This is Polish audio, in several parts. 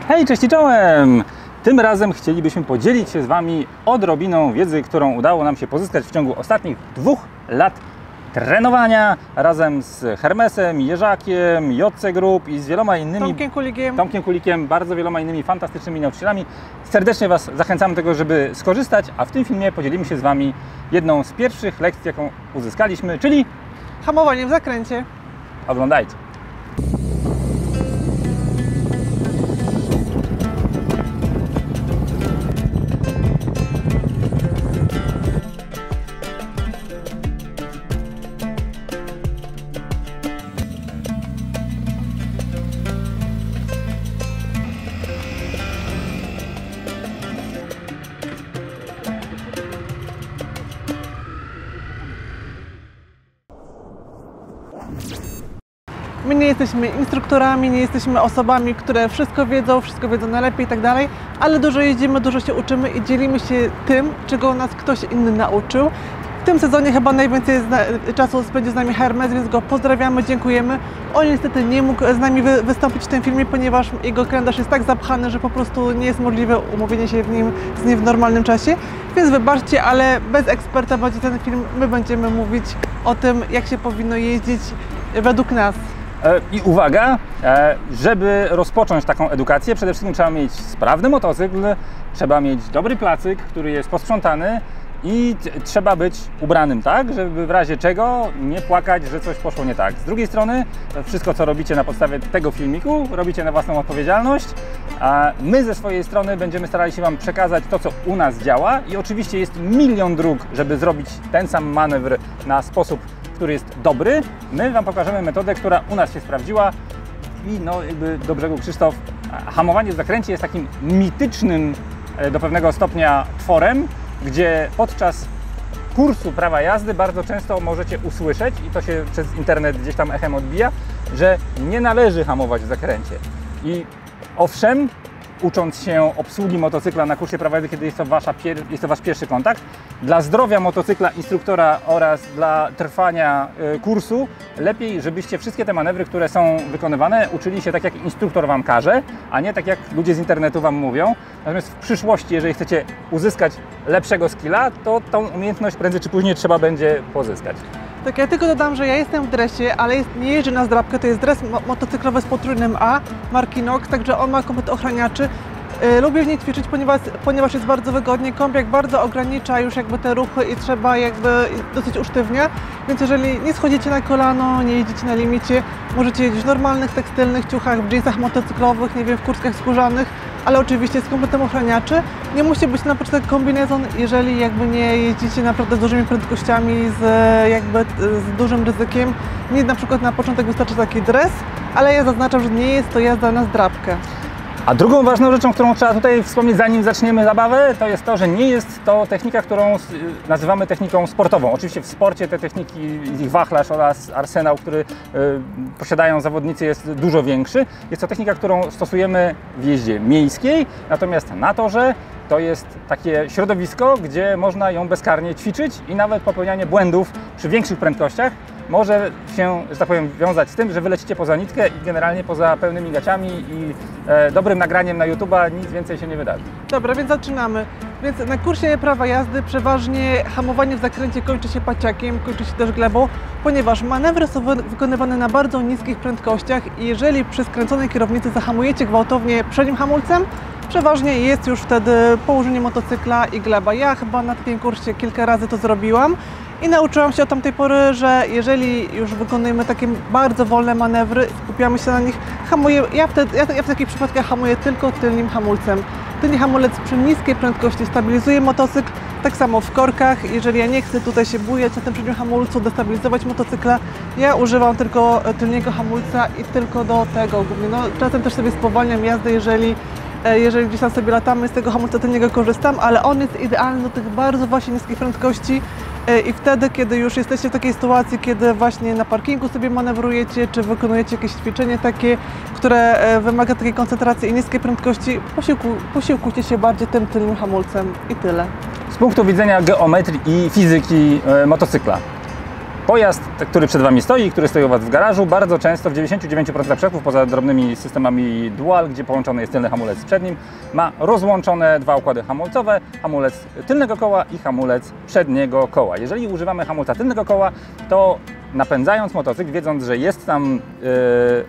Hej, cześć i czołem! Tym razem chcielibyśmy podzielić się z Wami odrobiną wiedzy, którą udało nam się pozyskać w ciągu ostatnich 2 lat trenowania razem z Hermesem, Jerzakiem, JC Group i z wieloma innymi... Tomkiem Kulikiem, bardzo wieloma innymi fantastycznymi nauczycielami. Serdecznie Was zachęcamy do tego, żeby skorzystać, a w tym filmie podzielimy się z Wami jedną z pierwszych lekcji, jaką uzyskaliśmy, czyli... hamowanie w zakręcie. Oglądajcie! My nie jesteśmy instruktorami, nie jesteśmy osobami, które wszystko wiedzą najlepiej i tak dalej, ale dużo jeździmy, dużo się uczymy i dzielimy się tym, czego nas ktoś inny nauczył. W tym sezonie chyba najwięcej czasu spędzi z nami Hermes, więc go pozdrawiamy, dziękujemy. On niestety nie mógł z nami wystąpić w tym filmie, ponieważ jego kalendarz jest tak zapchany, że po prostu nie jest możliwe umówienie się z nim w normalnym czasie. Więc wybaczcie, ale bez eksperta będzie ten film. My będziemy mówić o tym, jak się powinno jeździć według nas. I uwaga, żeby rozpocząć taką edukację, przede wszystkim trzeba mieć sprawny motocykl, trzeba mieć dobry placyk, który jest posprzątany i trzeba być ubranym tak, żeby w razie czego nie płakać, że coś poszło nie tak. Z drugiej strony, wszystko co robicie na podstawie tego filmiku, robicie na własną odpowiedzialność, a my ze swojej strony będziemy starali się Wam przekazać to, co u nas działa i oczywiście jest milion dróg, żeby zrobić ten sam manewr na sposób, który jest dobry. My Wam pokażemy metodę, która u nas się sprawdziła i no jakby do brzegu Krzysztof, hamowanie w zakręcie jest takim mitycznym do pewnego stopnia tworem, gdzie podczas kursu prawa jazdy bardzo często możecie usłyszeć, i to się przez internet gdzieś tam echem odbija, że nie należy hamować w zakręcie. I owszem, ucząc się obsługi motocykla na kursie prawa jazdy, kiedy jest to Wasz pierwszy kontakt, dla zdrowia motocykla, instruktora oraz dla trwania kursu lepiej, żebyście wszystkie te manewry, które są wykonywane, uczyli się tak, jak instruktor Wam każe, a nie tak, jak ludzie z internetu Wam mówią. Natomiast w przyszłości, jeżeli chcecie uzyskać lepszego skilla, to tą umiejętność prędzej czy później trzeba będzie pozyskać. Tak, ja tylko dodam, że ja jestem w dresie, ale nie jeżdżę na zdrabkę, to jest dres motocyklowy z potrójnym A, marki Nox, także on ma komplet ochraniaczy. Lubię w niej ćwiczyć, ponieważ jest bardzo wygodnie, kombiak bardzo ogranicza już jakby te ruchy i trzeba jakby dosyć usztywnia, więc jeżeli nie schodzicie na kolano, nie jeździcie na limicie, możecie jeździć w normalnych, tekstylnych ciuchach, w jeansach motocyklowych, nie wiem, w kurtkach skórzanych, ale oczywiście z kompletem ochraniaczy. Nie musi być na przykład kombinezon, jeżeli jakby nie jeździcie naprawdę z dużymi prędkościami, z dużym ryzykiem. Nie, na przykład na początek wystarczy taki dres, ale ja zaznaczam, że nie jest to jazda na zdrabkę. A drugą ważną rzeczą, którą trzeba tutaj wspomnieć, zanim zaczniemy zabawę, to jest to, że nie jest to technika, którą nazywamy techniką sportową. Oczywiście w sporcie te techniki, ich wachlarz oraz arsenał, który posiadają zawodnicy, jest dużo większy. Jest to technika, którą stosujemy w jeździe miejskiej, natomiast na torze to jest takie środowisko, gdzie można ją bezkarnie ćwiczyć i nawet popełnianie błędów przy większych prędkościach może się, że tak powiem, wiązać z tym, że wylecicie poza nitkę i generalnie poza pełnymi gaciami i dobrym nagraniem na YouTube'a nic więcej się nie wydarzy. Dobra, więc zaczynamy. Więc na kursie prawa jazdy przeważnie hamowanie w zakręcie kończy się paciakiem, kończy się też glebą, ponieważ manewry są wykonywane na bardzo niskich prędkościach i jeżeli przy skręconej kierownicy zahamujecie gwałtownie przednim hamulcem, przeważnie jest już wtedy położenie motocykla i gleba. Ja chyba na takim kursie kilka razy to zrobiłam i nauczyłam się od tamtej pory, że jeżeli już wykonujemy takie bardzo wolne manewry, skupiamy się na nich, ja w takich przypadkach hamuję tylko tylnym hamulcem. Tylny hamulec przy niskiej prędkości stabilizuje motocykl, tak samo w korkach. Jeżeli ja nie chcę tutaj się bujać na tym przednim hamulcu, destabilizować motocykla, ja używam tylko tylnego hamulca i tylko do tego głównie. No, czasem też sobie spowalniam jazdę, jeżeli gdzieś tam sobie latamy, z tego hamulca tylniego korzystam, ale on jest idealny do tych bardzo właśnie niskich prędkości i wtedy, kiedy już jesteście w takiej sytuacji, kiedy właśnie na parkingu sobie manewrujecie, czy wykonujecie jakieś ćwiczenie takie, które wymaga takiej koncentracji i niskiej prędkości, posiłkujcie się bardziej tym tylnym hamulcem i tyle. Z punktu widzenia geometrii i fizyki motocykla, Pojazd, który przed Wami stoi, który stoi u Was w garażu, bardzo często w 99% przypadków, poza drobnymi systemami dual, gdzie połączony jest tylny hamulec z przednim, ma rozłączone dwa układy hamulcowe, hamulec tylnego koła i hamulec przedniego koła. Jeżeli używamy hamulca tylnego koła, to napędzając motocykl, wiedząc, że jest tam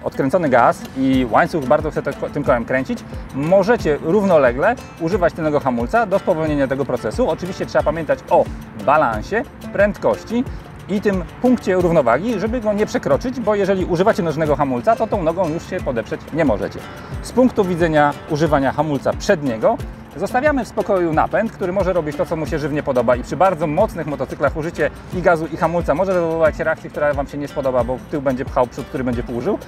odkręcony gaz i łańcuch bardzo chce tym kołem kręcić, możecie równolegle używać tylnego hamulca do spowolnienia tego procesu. Oczywiście trzeba pamiętać o balansie, prędkości i tym punkcie równowagi, żeby go nie przekroczyć, bo jeżeli używacie nożnego hamulca, to tą nogą już się podeprzeć nie możecie. Z punktu widzenia używania hamulca przedniego zostawiamy w spokoju napęd, który może robić to, co mu się żywnie podoba i przy bardzo mocnych motocyklach użycie i gazu, i hamulca może wywoływać reakcję, która Wam się nie spodoba, bo tył będzie pchał, przód, który będzie półżył.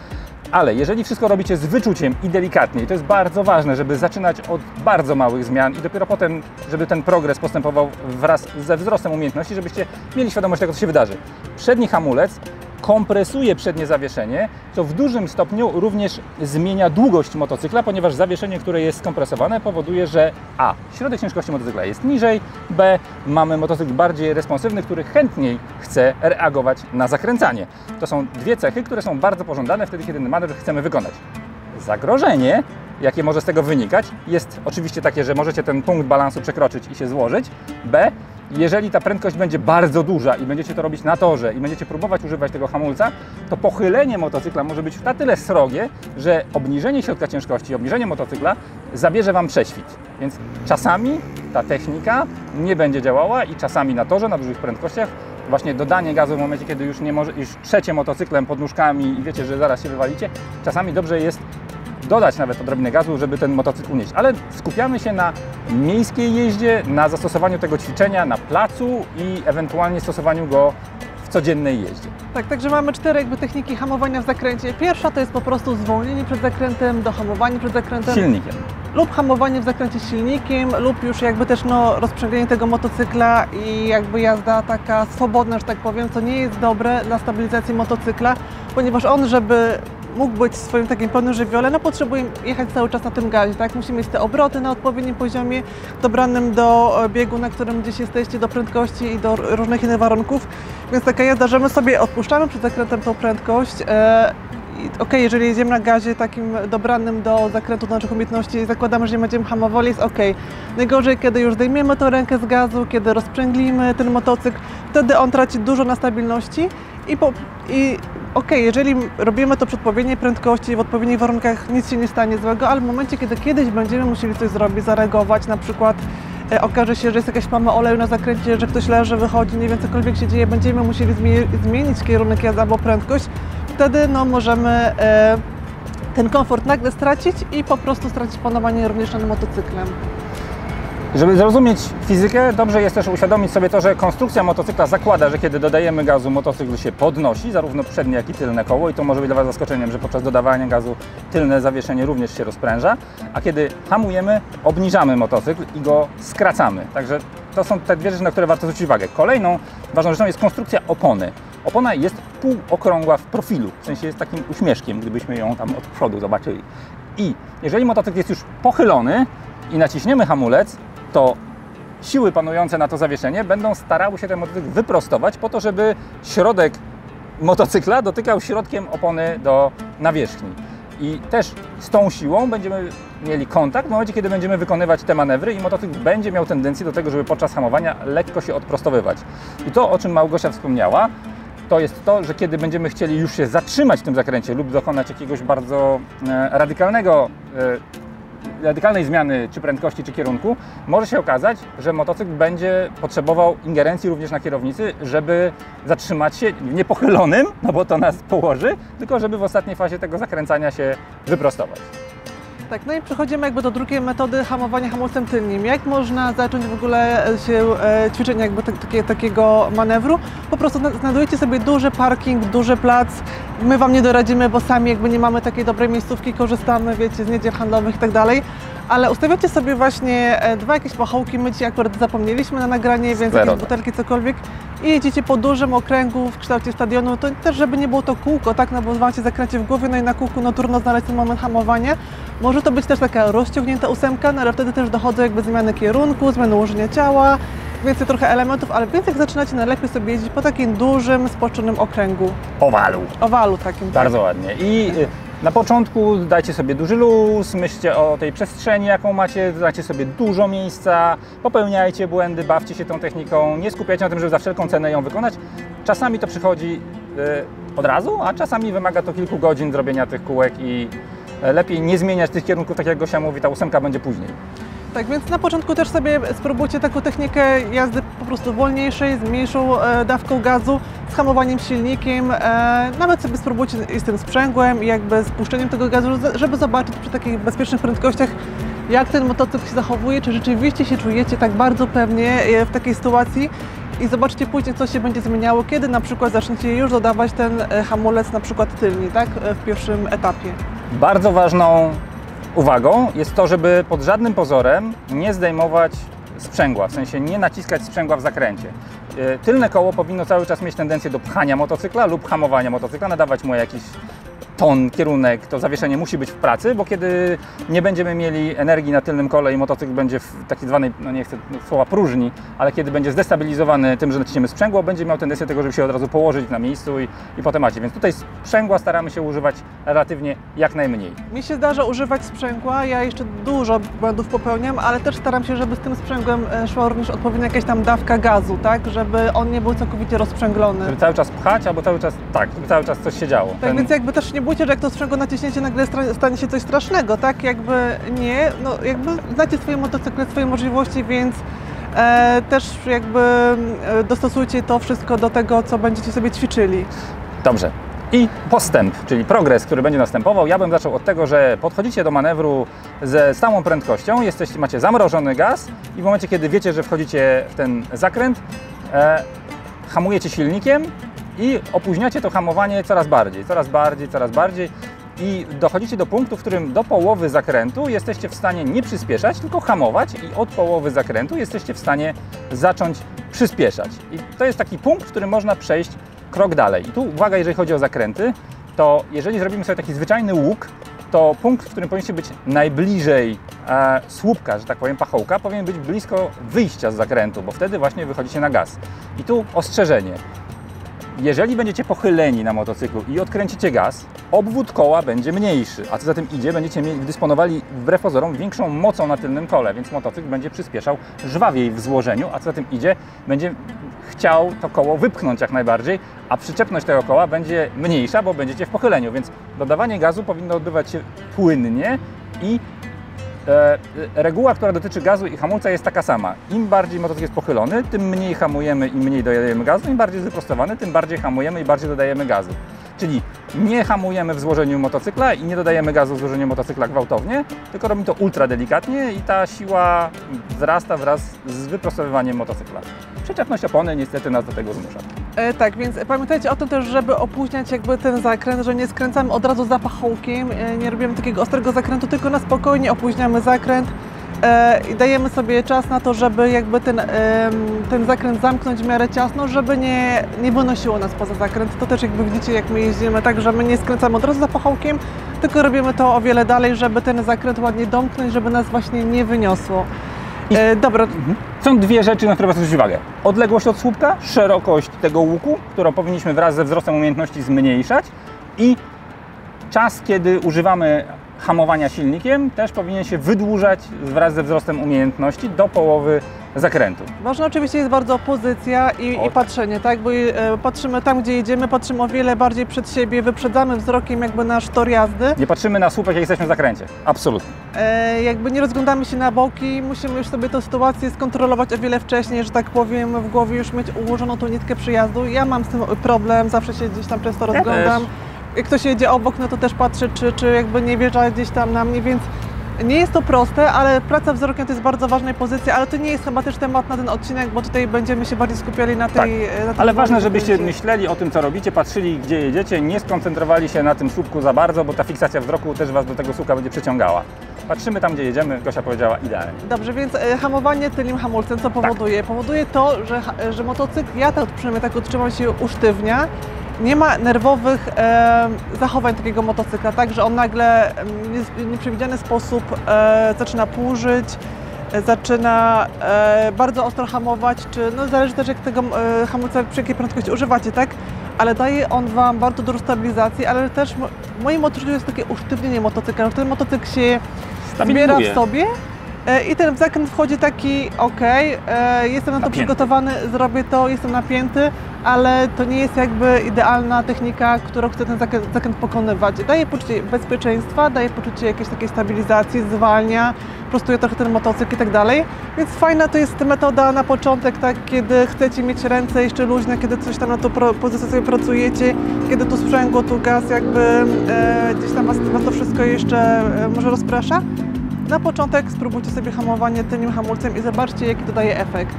Ale jeżeli wszystko robicie z wyczuciem i delikatnie, i to jest bardzo ważne, żeby zaczynać od bardzo małych zmian i dopiero potem, żeby ten progres postępował wraz ze wzrostem umiejętności, żebyście mieli świadomość tego, co się wydarzy. Przedni hamulec kompresuje przednie zawieszenie, co w dużym stopniu również zmienia długość motocykla, ponieważ zawieszenie, które jest skompresowane, powoduje, że a. środek ciężkości motocykla jest niżej, b. mamy motocykl bardziej responsywny, który chętniej chce reagować na zakręcanie. To są dwie cechy, które są bardzo pożądane wtedy, kiedy manewr chcemy wykonać. Zagrożenie, jakie może z tego wynikać, jest oczywiście takie, że możecie ten punkt balansu przekroczyć i się złożyć, b. jeżeli ta prędkość będzie bardzo duża i będziecie to robić na torze i będziecie próbować używać tego hamulca, to pochylenie motocykla może być na tyle srogie, że obniżenie środka ciężkości, obniżenie motocykla zabierze Wam prześwit. Więc czasami ta technika nie będzie działała i czasami na torze, na dużych prędkościach, właśnie dodanie gazu w momencie, kiedy już nie może, już trzecie motocyklem pod nóżkami i wiecie, że zaraz się wywalicie, czasami dobrze jest dodać nawet odrobinę gazu, żeby ten motocykl unieść. Ale skupiamy się na miejskiej jeździe, na zastosowaniu tego ćwiczenia na placu i ewentualnie stosowaniu go w codziennej jeździe. Tak, także mamy cztery techniki hamowania w zakręcie. Pierwsza to jest po prostu zwolnienie przed zakrętem, dohamowanie przed zakrętem. Silnikiem. Lub hamowanie w zakręcie silnikiem, lub już też rozprzęganie tego motocykla i jazda taka swobodna, że tak powiem, co nie jest dobre dla stabilizacji motocykla, ponieważ on, żeby mógł być w swoim takim pełnym żywiole, potrzebuje jechać cały czas na tym gazie, tak? Musi mieć te obroty na odpowiednim poziomie, dobranym do biegu, na którym gdzieś jesteście, do prędkości i do różnych innych warunków. Więc taka jazda, że my sobie odpuszczamy przed zakrętem tą prędkość. Jeżeli jedziemy na gazie takim dobranym do zakrętu do naszych umiejętności i zakładamy, że nie będziemy hamowali, jest ok. Najgorzej, kiedy już zdejmiemy tą rękę z gazu, kiedy rozprzęglimy ten motocykl, wtedy on traci dużo na stabilności jeżeli robimy to przy odpowiedniej prędkości, w odpowiednich warunkach, nic się nie stanie złego, ale w momencie, kiedy kiedyś będziemy musieli coś zrobić, zareagować, na przykład okaże się, że jest jakaś plama oleju na zakręcie, że ktoś leży, wychodzi, nie wiem, cokolwiek się dzieje, będziemy musieli zmienić kierunek jazdy albo prędkość, wtedy możemy ten komfort nagle stracić i po prostu stracić panowanie również nad motocyklem. Żeby zrozumieć fizykę, dobrze jest też uświadomić sobie to, że konstrukcja motocykla zakłada, że kiedy dodajemy gazu, motocykl się podnosi, zarówno przednie, jak i tylne koło i to może być dla Was zaskoczeniem, że podczas dodawania gazu tylne zawieszenie również się rozpręża, a kiedy hamujemy, obniżamy motocykl i go skracamy. Także to są te dwie rzeczy, na które warto zwrócić uwagę. Kolejną ważną rzeczą jest konstrukcja opony. Opona jest półokrągła w profilu, w sensie jest takim uśmieszkiem, gdybyśmy ją tam od przodu zobaczyli. I jeżeli motocykl jest już pochylony i naciśniemy hamulec, to siły panujące na to zawieszenie będą starały się ten motocykl wyprostować po to, żeby środek motocykla dotykał środkiem opony do nawierzchni. I też z tą siłą będziemy mieli kontakt w momencie, kiedy będziemy wykonywać te manewry i motocykl będzie miał tendencję do tego, żeby podczas hamowania lekko się odprostowywać. I to, o czym Małgosia wspomniała, to jest to, że kiedy będziemy chcieli już się zatrzymać w tym zakręcie lub dokonać jakiegoś bardzo radykalnej zmiany czy prędkości, czy kierunku, może się okazać, że motocykl będzie potrzebował ingerencji również na kierownicy, żeby zatrzymać się nie pochylonym, bo to nas położy, tylko żeby w ostatniej fazie tego zakręcania się wyprostować. Tak, no i przechodzimy do drugiej metody hamowania hamulcem tylnym. Jak można zacząć w ogóle ćwiczenie takiego manewru? Po prostu znajdujecie sobie duży parking, duży plac. My Wam nie doradzimy, bo sami nie mamy takiej dobrej miejscówki, korzystamy, wiecie, z niedziel handlowych i tak dalej. Ale ustawiacie sobie właśnie dwa jakieś pachołki, my dzisiaj akurat zapomnieliśmy na nagranie, więc jakieś butelki, cokolwiek i jedziecie po dużym okręgu w kształcie stadionu, to też żeby nie było to kółko, tak, bo Wam się zakręci w głowie, no i na kółku trudno znaleźć ten moment hamowania. Może to być też taka rozciągnięta ósemka, ale wtedy też dochodzą zmiany kierunku, zmiany ułożenia ciała więcej trochę elementów, ale więc jak zaczynacie, najlepiej sobie jeździć po takim dużym, spoczonym okręgu. Owalu takim. Bardzo ładnie. I na początku dajcie sobie duży luz, myślcie o tej przestrzeni, jaką macie, dajcie sobie dużo miejsca, popełniajcie błędy, bawcie się tą techniką, nie skupiajcie na tym, żeby za wszelką cenę ją wykonać. Czasami to przychodzi od razu, a czasami wymaga to kilku godzin zrobienia tych kółek i lepiej nie zmieniać tych kierunków, tak jak Gosia mówi, ta 8 będzie później. Tak, więc na początku też sobie spróbujcie taką technikę jazdy po prostu wolniejszej, z mniejszą dawką gazu, z hamowaniem silnikiem, nawet sobie spróbujcie z tym sprzęgłem i jakby spuszczeniem tego gazu, żeby zobaczyć przy takich bezpiecznych prędkościach, jak ten motocykl się zachowuje, czy rzeczywiście się czujecie tak bardzo pewnie w takiej sytuacji i zobaczcie później, co się będzie zmieniało, kiedy na przykład zaczniecie już dodawać ten hamulec na przykład tylni, tak, w pierwszym etapie. Bardzo ważną uwagą jest to, żeby pod żadnym pozorem nie zdejmować sprzęgła, w sensie nie naciskać sprzęgła w zakręcie. Tylne koło powinno cały czas mieć tendencję do pchania motocykla lub hamowania motocykla, nadawać mu jakiś ton, kierunek, to zawieszenie musi być w pracy, bo kiedy nie będziemy mieli energii na tylnym kole i motocykl będzie w takiej zwanej, no nie chcę słowa próżni, ale kiedy będzie zdestabilizowany tym, że naciśniemy sprzęgło, będzie miał tendencję do tego, żeby się od razu położyć na miejscu i potem macie. Więc tutaj sprzęgła staramy się używać relatywnie jak najmniej. Mi się zdarza używać sprzęgła, ja jeszcze dużo błędów popełniam, ale też staram się, żeby z tym sprzęgłem szła również odpowiednia jakaś tam dawka gazu, tak, żeby on nie był całkowicie rozsprzęglony. Żeby cały czas pchać, albo cały czas, tak, żeby cały czas coś się działo. Tak, więc jakby też nie bójcie, że jak to sprzęgło naciśnięcie, nagle stanie się coś strasznego, tak? Jakby nie, no jakby znacie swoje motocykle, swoje możliwości, więc też jakby dostosujcie to wszystko do tego, co będziecie sobie ćwiczyli. Dobrze. I postęp, czyli progres, który będzie następował. Ja bym zaczął od tego, że podchodzicie do manewru ze stałą prędkością, macie zamrożony gaz i w momencie, kiedy wiecie, że wchodzicie w ten zakręt, hamujecie silnikiem i opóźniacie to hamowanie coraz bardziej i dochodzicie do punktu, w którym do połowy zakrętu jesteście w stanie nie przyspieszać, tylko hamować i od połowy zakrętu jesteście w stanie zacząć przyspieszać. I to jest taki punkt, w którym można przejść krok dalej. I tu uwaga, jeżeli chodzi o zakręty, to jeżeli zrobimy sobie taki zwyczajny łuk, to punkt, w którym powinniście być najbliżej słupka, że tak powiem, pachołka, powinien być blisko wyjścia z zakrętu, bo wtedy właśnie wychodzicie na gaz. I tu ostrzeżenie. Jeżeli będziecie pochyleni na motocyklu i odkręcicie gaz, obwód koła będzie mniejszy, a co za tym idzie, będziecie dysponowali wbrew pozorom większą mocą na tylnym kole, więc motocykl będzie przyspieszał żwawiej w złożeniu, a co za tym idzie, będzie chciał to koło wypchnąć jak najbardziej, a przyczepność tego koła będzie mniejsza, bo będziecie w pochyleniu, więc dodawanie gazu powinno odbywać się płynnie i reguła, która dotyczy gazu i hamulca jest taka sama. Im bardziej motocykl jest pochylony, tym mniej hamujemy i mniej dodajemy gazu, im bardziej jest wyprostowany, tym bardziej hamujemy i bardziej dodajemy gazu. Czyli nie hamujemy w złożeniu motocykla i nie dodajemy gazu w złożeniu motocykla gwałtownie, tylko robimy to ultra delikatnie i ta siła wzrasta wraz z wyprostowywaniem motocykla. Przyczepność opony niestety nas do tego zmusza. Tak, więc pamiętajcie o tym też, żeby opóźniać jakby ten zakręt, że nie skręcamy od razu za pachołkiem, nie robimy takiego ostrego zakrętu, tylko na spokojnie opóźniamy zakręt i dajemy sobie czas na to, żeby jakby ten zakręt zamknąć w miarę ciasno, żeby nie wynosiło nas poza zakręt. To też jakby widzicie, jak my jeździmy, tak, że my nie skręcamy od razu za pachołkiem, tylko robimy to o wiele dalej, żeby ten zakręt ładnie domknąć, żeby nas właśnie nie wyniosło. Dobra. Są dwie rzeczy, na które zwrócić uwagę. Odległość od słupka, szerokość tego łuku, którą powinniśmy wraz ze wzrostem umiejętności zmniejszać i czas, kiedy używamy hamowania silnikiem, też powinien się wydłużać wraz ze wzrostem umiejętności do połowy zakrętu. Ważna oczywiście jest bardzo pozycja i patrzenie, tak? Bo patrzymy tam, gdzie jedziemy, patrzymy o wiele bardziej przed siebie, wyprzedzamy wzrokiem jakby nasz tor jazdy. Nie patrzymy na słupek, jak jesteśmy w zakręcie. Absolutnie. Jakby nie rozglądamy się na boki, musimy już sobie tę sytuację skontrolować o wiele wcześniej, że tak powiem, w głowie już mieć ułożoną tą nitkę przyjazdu. Ja mam z tym problem, zawsze się gdzieś tam często rozglądam. Jak ktoś jedzie obok, no to też patrzę, czy jakby nie wjeżdża gdzieś tam na mnie, więc nie jest to proste, ale praca wzrokiem to jest bardzo ważna pozycja, ale to nie jest chyba też temat na ten odcinek, bo tutaj będziemy się bardziej skupiali na tej... Tak. Ale ważne, żebyście myśleli o tym, co robicie, patrzyli, gdzie jedziecie, nie skoncentrowali się na tym słupku za bardzo, bo ta fiksacja wzroku też Was do tego słupka będzie przyciągała. Patrzymy tam, gdzie jedziemy, Gosia powiedziała, idealnie. Dobrze, więc hamowanie tylnym hamulcem co powoduje? Tak. Powoduje to, że motocykl, ja to przynajmniej tak utrzymam, się usztywnia. Nie ma nerwowych zachowań takiego motocykla, tak, że on nagle w nieprzewidziany sposób zaczyna płużyć, zaczyna bardzo ostro hamować, czy no zależy też jak tego hamulca przy jakiej prędkości używacie, tak? Ale daje on Wam bardzo dużo stabilizacji, ale też w moim odczuciu jest takie usztywnienie motocykla, że ten motocykl się zbiera w sobie i ten zakręt wchodzi taki ok, jestem na to przygotowany, zrobię to, jestem napięty, ale to nie jest jakby idealna technika, którą chcę ten zakręt pokonywać. Daje poczucie bezpieczeństwa, daje poczucie jakiejś takiej stabilizacji, zwalnia, prostuje trochę ten motocykl i tak dalej. Więc fajna to jest metoda na początek, tak, kiedy chcecie mieć ręce jeszcze luźne, kiedy coś tam na tą pozycję sobie pracujecie, kiedy tu sprzęgło, tu gaz, jakby gdzieś tam was to wszystko jeszcze może rozprasza. Na początek spróbujcie sobie hamowanie tylnym hamulcem i zobaczcie, jaki to daje efekt.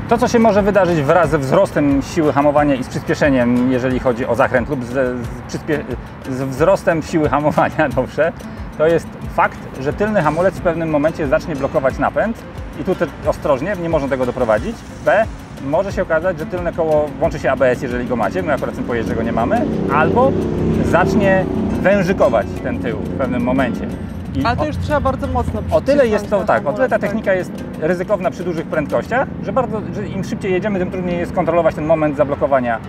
To, co się może wydarzyć wraz ze wzrostem siły hamowania i z przyspieszeniem, jeżeli chodzi o zakręt, lub z wzrostem siły hamowania, dobrze, to jest fakt, że tylny hamulec w pewnym momencie zacznie blokować napęd i tu ostrożnie, nie można tego doprowadzić. B, może się okazać, że tylne koło włączy się ABS, jeżeli go macie, my akurat w tym pojeździe go nie mamy, albo zacznie wężykować ten tył w pewnym momencie. Ale to już trzeba bardzo mocno o tyle jest to tak, o tyle ta technika jest ryzykowna przy dużych prędkościach, że im szybciej jedziemy, tym trudniej jest kontrolować ten moment zablokowania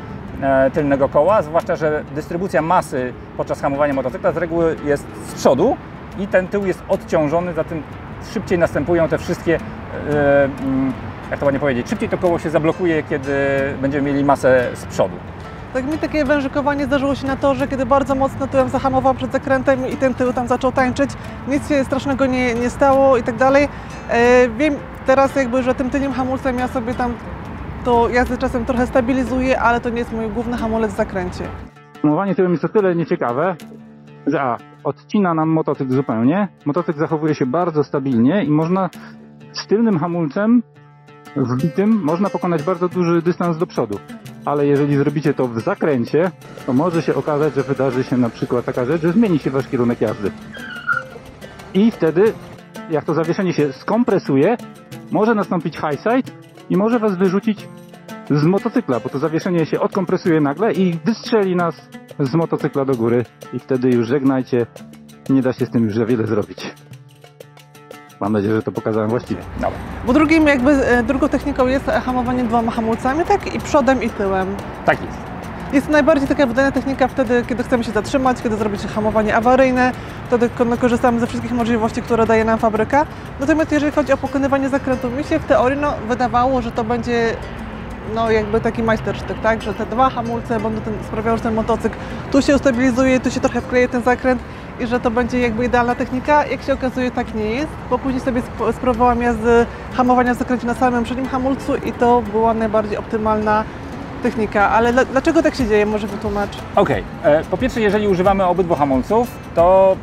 tylnego koła, zwłaszcza że dystrybucja masy podczas hamowania motocykla z reguły jest z przodu i ten tył jest odciążony, zatem szybciej następują te wszystkie, jak to ładnie powiedzieć, szybciej to koło się zablokuje, kiedy będziemy mieli masę z przodu. Tak mi takie wężykowanie zdarzyło się na torze, kiedy bardzo mocno tyłem zahamowałam przed zakrętem i ten tył tam zaczął tańczyć. Nic się strasznego nie stało i tak dalej. Wiem teraz jakby, że tym tylnym hamulcem ja sobie tam to jazdę czasem trochę stabilizuję, ale to nie jest mój główny hamulec w zakręcie. Hamowanie tyłem jest o tyle nieciekawe, że odcina nam motocykl zupełnie. Motocykl zachowuje się bardzo stabilnie i można z tylnym hamulcem wbitym można pokonać bardzo duży dystans do przodu. Ale jeżeli zrobicie to w zakręcie, to może się okazać, że wydarzy się na przykład taka rzecz, że zmieni się wasz kierunek jazdy. I wtedy, jak to zawieszenie się skompresuje, może nastąpić high side i może was wyrzucić z motocykla, bo to zawieszenie się odkompresuje nagle i wystrzeli nas z motocykla do góry i wtedy już żegnajcie, nie da się z tym już za wiele zrobić. Mam nadzieję, że to pokazałem właściwie. Dobra. Bo drugą techniką jest hamowanie dwoma hamulcami, tak? I przodem i tyłem. Tak jest. Jest to najbardziej taka wydajna technika wtedy, kiedy chcemy się zatrzymać, kiedy zrobić hamowanie awaryjne, wtedy korzystamy ze wszystkich możliwości, które daje nam fabryka. Natomiast jeżeli chodzi o pokonywanie zakrętu, mi się w teorii wydawało, że to będzie jakby taki majstersztyk, tak? Że te dwa hamulce będą sprawiały, że ten motocykl tu się ustabilizuje, tu się trochę wkleje ten zakręt i że to będzie jakby idealna technika. Jak się okazuje, tak nie jest, bo później sobie spróbowałam jazdy hamowania w zakręcie na samym przednim hamulcu i to była najbardziej optymalna technika. Ale dlaczego tak się dzieje? Może wytłumacz. Okej. Po pierwsze, jeżeli używamy obydwu hamulców, to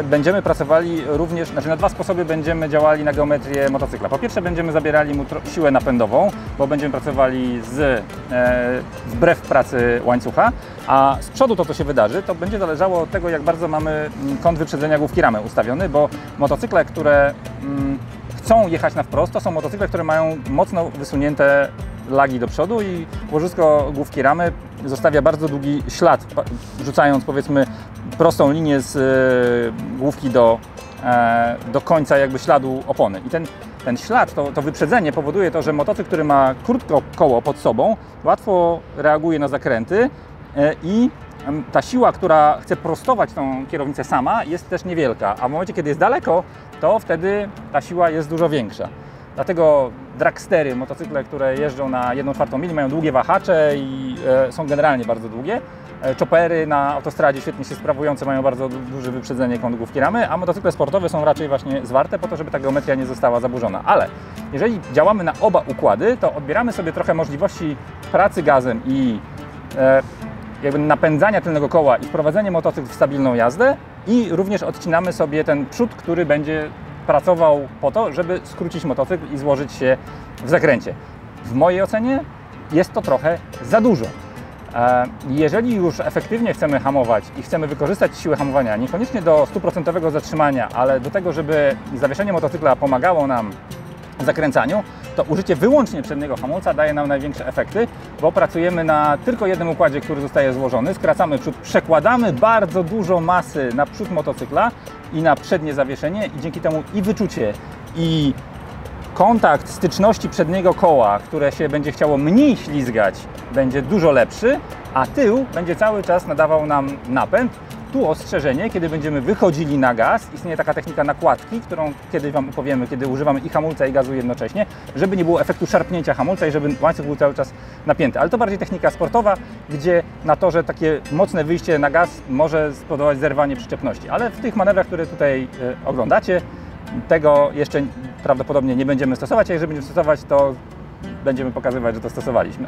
będziemy pracowali również, na dwa sposoby będziemy działali na geometrię motocykla. Po pierwsze, będziemy zabierali mu siłę napędową, bo będziemy pracowali wbrew pracy łańcucha, a z przodu to, co się wydarzy, to będzie zależało od tego, jak bardzo mamy kąt wyprzedzenia główki ramy ustawiony, bo motocykle, które chcą jechać na wprost, to są motocykle, które mają mocno wysunięte lagi do przodu i łożysko główki ramy zostawia bardzo długi ślad, rzucając powiedzmy prostą linię z główki do końca jakby śladu opony. I ten ślad, to wyprzedzenie powoduje to, że motocykl, który ma krótko koło pod sobą, łatwo reaguje na zakręty i ta siła, która chce prostować tą kierownicę sama, jest też niewielka, a w momencie, kiedy jest daleko, to wtedy ta siła jest dużo większa. Dlatego dragstery, motocykle, które jeżdżą na 1/4 mili, mają długie wahacze i są generalnie bardzo długie. Choppery na autostradzie świetnie się sprawujące mają bardzo duże wyprzedzenie kąt główki ramy, a motocykle sportowe są raczej właśnie zwarte po to, żeby ta geometria nie została zaburzona. Ale jeżeli działamy na oba układy, to odbieramy sobie trochę możliwości pracy gazem i jakby napędzania tylnego koła i wprowadzenie motocykl w stabilną jazdę i również odcinamy sobie ten przód, który będzie pracował po to, żeby skrócić motocykl i złożyć się w zakręcie. W mojej ocenie jest to trochę za dużo. Jeżeli już efektywnie chcemy hamować i chcemy wykorzystać siłę hamowania, niekoniecznie do 100% zatrzymania, ale do tego, żeby zawieszenie motocykla pomagało nam w zakręcaniu, to użycie wyłącznie przedniego hamulca daje nam największe efekty, bo pracujemy na tylko jednym układzie, który zostaje złożony, skracamy przód, przekładamy bardzo dużo masy na przód motocykla i na przednie zawieszenie i dzięki temu i wyczucie, i kontakt styczności przedniego koła, które się będzie chciało mniej ślizgać, będzie dużo lepszy, a tył będzie cały czas nadawał nam napęd. Tu ostrzeżenie, kiedy będziemy wychodzili na gaz, istnieje taka technika nakładki, którą kiedyś Wam opowiemy, kiedy używamy i hamulca, i gazu jednocześnie, żeby nie było efektu szarpnięcia hamulca i żeby łańcuch był cały czas napięty. Ale to bardziej technika sportowa, gdzie na torze takie mocne wyjście na gaz może spowodować zerwanie przyczepności. Ale w tych manewrach, które tutaj oglądacie, tego jeszcze prawdopodobnie nie będziemy stosować, a jeżeli będziemy stosować, to będziemy pokazywać, że to stosowaliśmy.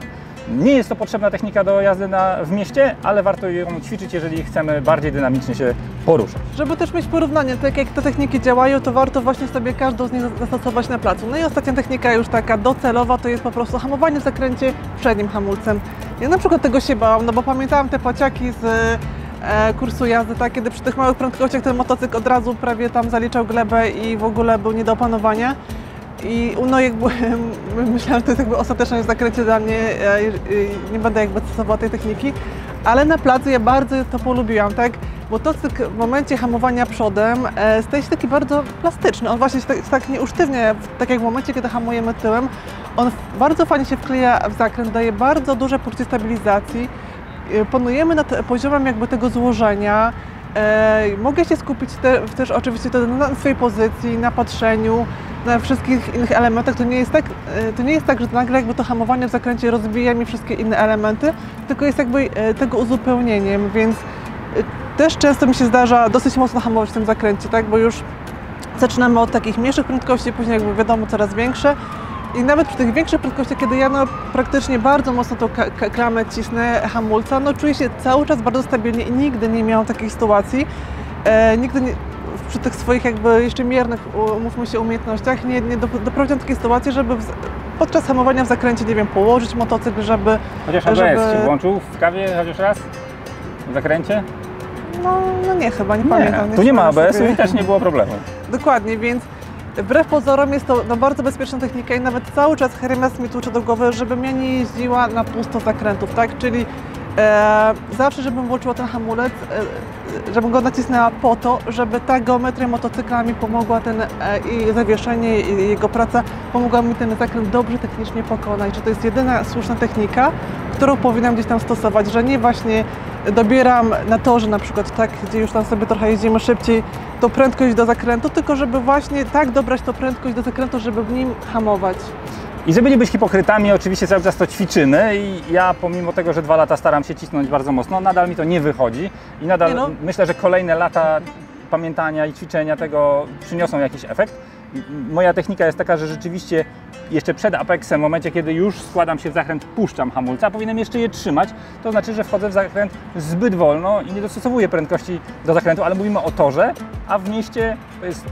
Nie jest to potrzebna technika do jazdy w mieście, ale warto ją ćwiczyć, jeżeli chcemy bardziej dynamicznie się poruszać. Żeby też mieć porównanie, tak jak te techniki działają, to warto właśnie sobie każdą z nich zastosować na placu. No i ostatnia technika już taka docelowa, to jest po prostu hamowanie w zakręcie przednim hamulcem. Ja na przykład tego się bałam, no bo pamiętałam te paciaki z kursu jazdy, tak, kiedy przy tych małych prędkościach ten motocykl od razu prawie tam zaliczał glebę i w ogóle był nie do opanowania. I no jakby myślałam, że to jest jakby ostateczne w zakręcie dla mnie, nie będę jakby stosowała tej techniki, ale na placu ja bardzo to polubiłam, tak? Motocykl w momencie hamowania przodem staje się taki bardzo plastyczny, on właśnie się tak nie usztywnia, tak jak w momencie, kiedy hamujemy tyłem, on bardzo fajnie się wkleja w zakręt, daje bardzo duże poczucie stabilizacji, panujemy nad poziomem jakby tego złożenia. Mogę się skupić też oczywiście na swojej pozycji, na patrzeniu, na wszystkich innych elementach. To nie jest tak, że nagle jakby to hamowanie w zakręcie rozbija mi wszystkie inne elementy, tylko jest jakby tego uzupełnieniem, więc też często mi się zdarza dosyć mocno hamować w tym zakręcie, tak? Bo już zaczynamy od takich mniejszych prędkości, później jakby wiadomo coraz większe. I nawet przy tych większych prędkościach, kiedy ja praktycznie bardzo mocno tą klamę cisnę hamulca, no czuję się cały czas bardzo stabilnie i nigdy nie miałam takiej sytuacji. Nigdy nie, przy tych swoich jakby jeszcze miernych, umówmy się, umiejętnościach nie doprowadziłam do takiej sytuacji, żeby podczas hamowania w zakręcie, nie wiem, położyć motocykl, żeby... Chociaż ABS się włączył w kawie chociaż raz? W zakręcie? No nie, chyba nie pamiętam. Tu nie ma ABS-u i też nie było problemu. Dokładnie, więc wbrew pozorom jest to bardzo bezpieczna technika i nawet cały czas Hermes mi tłucze do głowy, żebym ja nie jeździła na pusto zakrętów, tak? Czyli zawsze, żebym włączyła ten hamulec, żebym go nacisnęła po to, żeby ta geometria motocykla mi pomogła, i zawieszenie, i jego praca pomogła mi ten zakręt dobrze technicznie pokonać. Że to jest jedyna słuszna technika, którą powinnam gdzieś tam stosować, że nie właśnie dobieram na torze na przykład, tak, gdzie już tam sobie trochę jeździmy szybciej, tą prędkość do zakrętu, tylko żeby właśnie tak dobrać tą prędkość do zakrętu, żeby w nim hamować. I żeby nie być hipokrytami, oczywiście cały czas to ćwiczymy i ja pomimo tego, że 2 lata staram się cisnąć bardzo mocno, nadal mi to nie wychodzi i nadal myślę, że kolejne lata pamiętania i ćwiczenia tego przyniosą jakiś efekt. Moja technika jest taka, że rzeczywiście jeszcze przed apexem, w momencie kiedy już składam się w zakręt, puszczam hamulca, powinienem jeszcze je trzymać, to znaczy, że wchodzę w zakręt zbyt wolno i nie dostosowuję prędkości do zakrętu, ale mówimy o torze, a w mieście to jest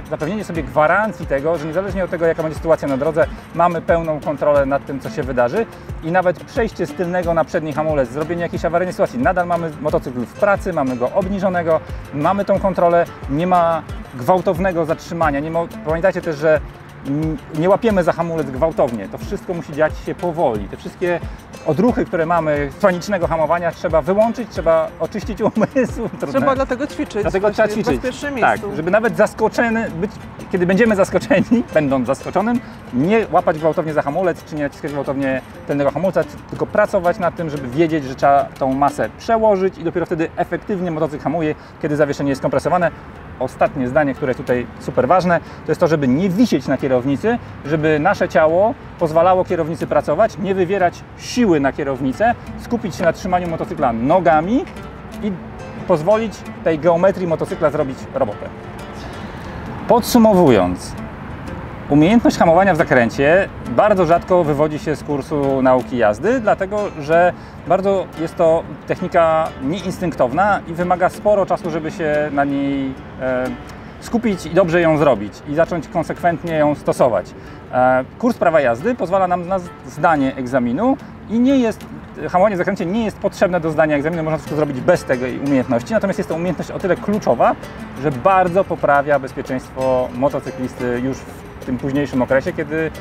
zapewnienie sobie gwarancji tego, że niezależnie od tego, jaka będzie sytuacja na drodze, mamy pełną kontrolę nad tym, co się wydarzy i nawet przejście z tylnego na przedni hamulec, zrobienie jakiejś awaryjnej sytuacji, nadal mamy motocykl w pracy, mamy go obniżonego, mamy tą kontrolę, nie ma gwałtownego zatrzymania. Pamiętajcie też, że nie łapiemy za hamulec gwałtownie. To wszystko musi dziać się powoli. Te wszystkie odruchy, które mamy panicznego hamowania, trzeba wyłączyć, trzeba oczyścić umysł. Trzeba dlatego ćwiczyć. Dlatego trzeba ćwiczyć. W bezpiecznym miejscu. Tak, żeby nawet kiedy będziemy zaskoczeni, będąc zaskoczonym, nie łapać gwałtownie za hamulec, czy nie naciskać gwałtownie tylnego hamulca, tylko pracować nad tym, żeby wiedzieć, że trzeba tą masę przełożyć i dopiero wtedy efektywnie motocykl hamuje, kiedy zawieszenie jest kompresowane. Ostatnie zdanie, które tutaj super ważne, to jest to, żeby nie wisieć na kierownicy, żeby nasze ciało pozwalało kierownicy pracować, nie wywierać siły na kierownicę, skupić się na trzymaniu motocykla nogami i pozwolić tej geometrii motocykla zrobić robotę. Podsumowując, umiejętność hamowania w zakręcie bardzo rzadko wywodzi się z kursu nauki jazdy, dlatego że bardzo jest to technika nieinstynktowna i wymaga sporo czasu, żeby się na niej skupić i dobrze ją zrobić i zacząć konsekwentnie ją stosować. Kurs prawa jazdy pozwala nam na zdanie egzaminu i hamowanie w zakręcie nie jest potrzebne do zdania egzaminu, można wszystko zrobić bez tej umiejętności, natomiast jest to umiejętność o tyle kluczowa, że bardzo poprawia bezpieczeństwo motocyklisty już w tym późniejszym okresie, kiedy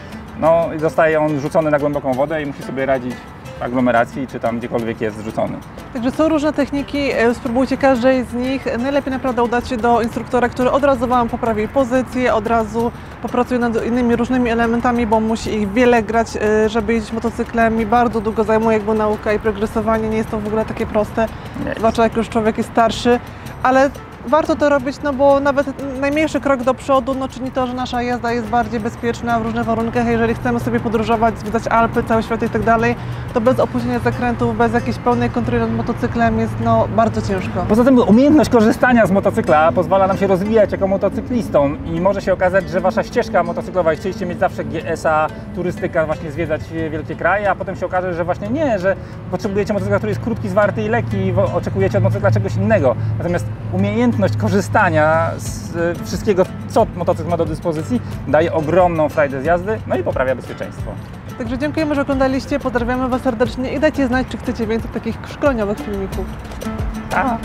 zostaje on rzucony na głęboką wodę i musi sobie radzić aglomeracji, czy tam gdziekolwiek jest zrzucony. Także są różne techniki, spróbujcie każdej z nich. Najlepiej naprawdę udać się do instruktora, który od razu Wam poprawi pozycję, od razu popracuje nad innymi różnymi elementami, bo musi ich wiele grać, żeby jeździć motocyklem i bardzo długo zajmuje jakby nauka i progresowanie. Nie jest to w ogóle takie proste, zwłaszcza jak już człowiek jest starszy, ale warto to robić, no bo nawet najmniejszy krok do przodu czyni to, że nasza jazda jest bardziej bezpieczna w różnych warunkach. Jeżeli chcemy sobie podróżować, zwiedzać Alpy, cały świat i tak dalej, to bez opuszczenia zakrętów, bez jakiejś pełnej kontroli nad motocyklem jest bardzo ciężko. Poza tym umiejętność korzystania z motocykla pozwala nam się rozwijać jako motocyklistom i może się okazać, że Wasza ścieżka motocyklowa, chcieliście mieć zawsze GS-a, turystyka, właśnie zwiedzać wielkie kraje, a potem się okaże, że właśnie nie, że potrzebujecie motocykla, który jest krótki, zwarty i lekki i oczekujecie od motocykla czegoś innego. Natomiast umiejętność korzystania z wszystkiego, co motocykl ma do dyspozycji, daje ogromną frajdę z jazdy, no i poprawia bezpieczeństwo. Także dziękujemy, że oglądaliście, pozdrawiamy Was serdecznie i dajcie znać, czy chcecie więcej takich szkoleniowych filmików. Tak.